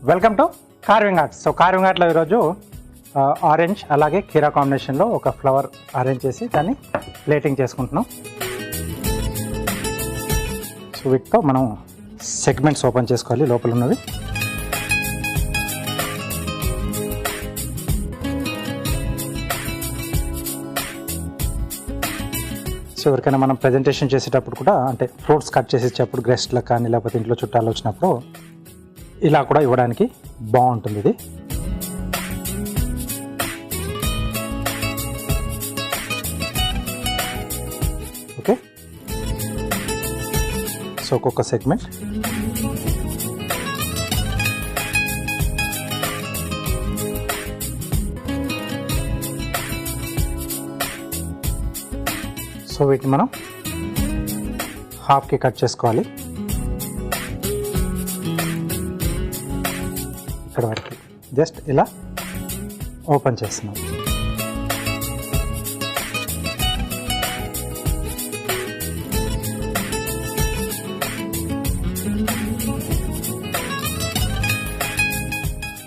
Welcome to carving arts. So carving ఆర్ట్లో ఈరోజు orange అలాగే కీరా కాంబినేషన్లో ఒక ఫ్లవర్ అరేంజ్ చేసి దాన్ని ప్లేటింగ్ చేసుకుంటున్నాం. సో వీటితో మనం సెగ్మెంట్స్ ఓపెన్ చేసుకోవాలి లోపల ఉన్నవి. సో ఎవరికైనా మనం ప్రజెంటేషన్ చేసేటప్పుడు కూడా అంటే ఫ్రూట్స్ కట్ చేసి ఇచ్చేటప్పుడు గెస్ట్లకు కానీ లేకపోతే ఇంట్లో చుట్టాలు వచ్చినప్పుడు ఇలా కూడా ఇవ్వడానికి బాగుంటుంది ఇది. ఓకే, సో ఒక్కొక్క సెగ్మెంట్ సో వీటిని మనం హాఫ్కి కట్ చేసుకోవాలి. ఇక్కడ వరకు జస్ట్ ఇలా ఓపెన్ చేస్తున్నాం.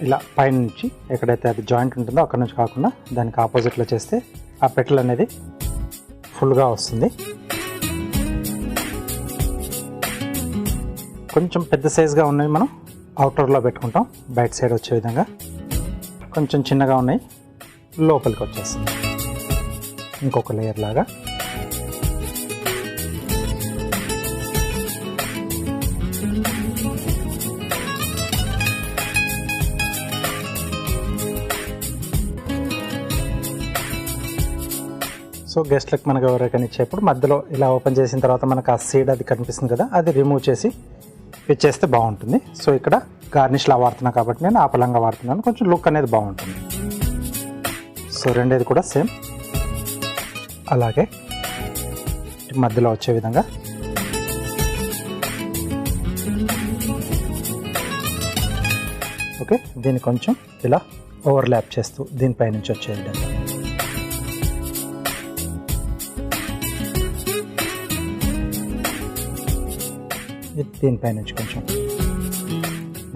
ఇలా పైన నుంచి ఎక్కడైతే అది జాయింట్ ఉంటుందో అక్కడ నుంచి కాకుండా దానికి ఆపోజిట్లో చేస్తే ఆ పెటల్ అనేది ఫుల్గా వస్తుంది. కొంచెం పెద్ద సైజుగా ఉన్నవి మనం అవుటర్లో పెట్టుకుంటాం, బయట సైడ్ వచ్చే విధంగా. కొంచెం చిన్నగా ఉన్నాయి లోపలికి వచ్చేస్తుంది ఇంకొక లేయర్ లాగా. సో గెస్ట్లకు మనకు ఎవరికైనా ఇచ్చేప్పుడు మధ్యలో ఇలా ఓపెన్ చేసిన తర్వాత మనకు ఆ సీడ్ అది కనిపిస్తుంది కదా, అది రిమూవ్ చేసి ఇచ్చేస్తే బాగుంటుంది. సో ఇక్కడ గార్నిష్లా వాడుతున్నాను కాబట్టి నేను ఆపలంగా వాడుతున్నాను, కొంచెం లుక్ అనేది బాగుంటుంది. సో రెండేది కూడా సేమ్ అలాగే మధ్యలో వచ్చే విధంగా ఓకే, దీన్ని కొంచెం ఇలా ఓవర్లాప్ చేస్తూ దీనిపై నుంచి వచ్చే విధంగా. దీనిపై నుంచి కొంచెం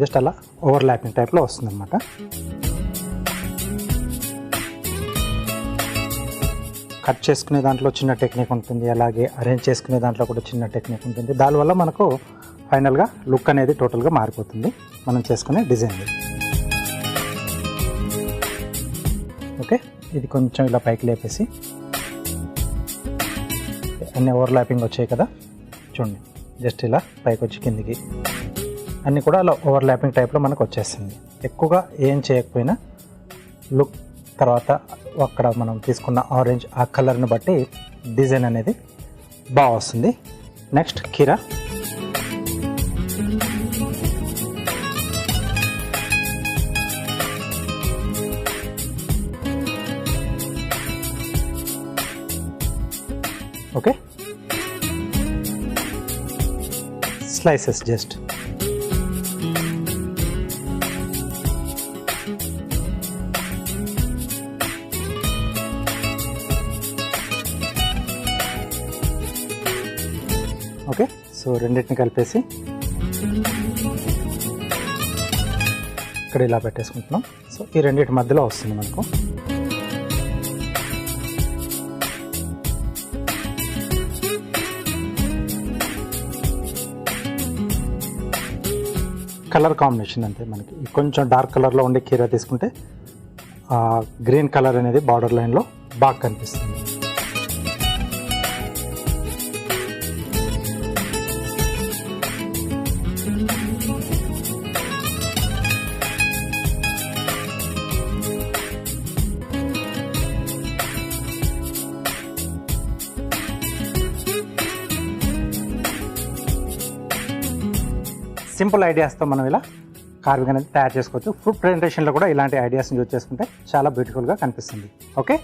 జస్ట్ అలా ఓవర్లాపింగ్ టైప్లో వస్తుంది అన్నమాట. కట్ చేసుకునే దాంట్లో చిన్న టెక్నిక్ ఉంటుంది, అలాగే అరేంజ్ చేసుకునే దాంట్లో కూడా చిన్న టెక్నిక్ ఉంటుంది. దానివల్ల మనకు ఫైనల్గా లుక్ అనేది టోటల్గా మారిపోతుంది మనం చేసుకునే డిజైన్. ఓకే, ఇది కొంచెం ఇలా పైకి లేపేసి అన్నీ ఓవర్లాపింగ్ వచ్చాయి కదా చూడండి, జస్ట్ ఇలా పైకి వచ్చి కిందికి అన్నీ కూడా అలా ఓవర్లాపింగ్ టైప్లో మనకు వచ్చేస్తుంది. ఎక్కువగా ఏం చేయకపోయినా లుక్ తర్వాత అక్కడ మనం తీసుకున్న ఆరెంజ్ ఆ కలర్ని బట్టి డిజైన్ అనేది బాగా వస్తుంది. నెక్స్ట్ కీరా. Okay, slices just. Okay, so రెండింటిని కలిపేసి ఇక్కడ ఇలా పెట్టేసుకుంటున్నాం. సో ఈ రెండింటి మధ్యలో వస్తుంది మనకు. కలర్ కాంబినేషన్ అంతే, మనకి కొంచెం డార్క్ కలర్లో ఉండే కీరా తీసుకుంటే గ్రీన్ కలర్ అనేది బార్డర్ లైన్లో బాగా కనిపిస్తుంది. సింపుల్ ఐడియాస్తో మనం ఇలా కార్వింగ్ అనేది తయారు చేసుకోవచ్చు. ఫుడ్ ప్రెజెంటేషన్లో కూడా ఇలాంటి ఐడియాస్ని యూజ్ చేసుకుంటే చాలా బ్యూటిఫుల్గా కనిపిస్తుంది. ఓకే,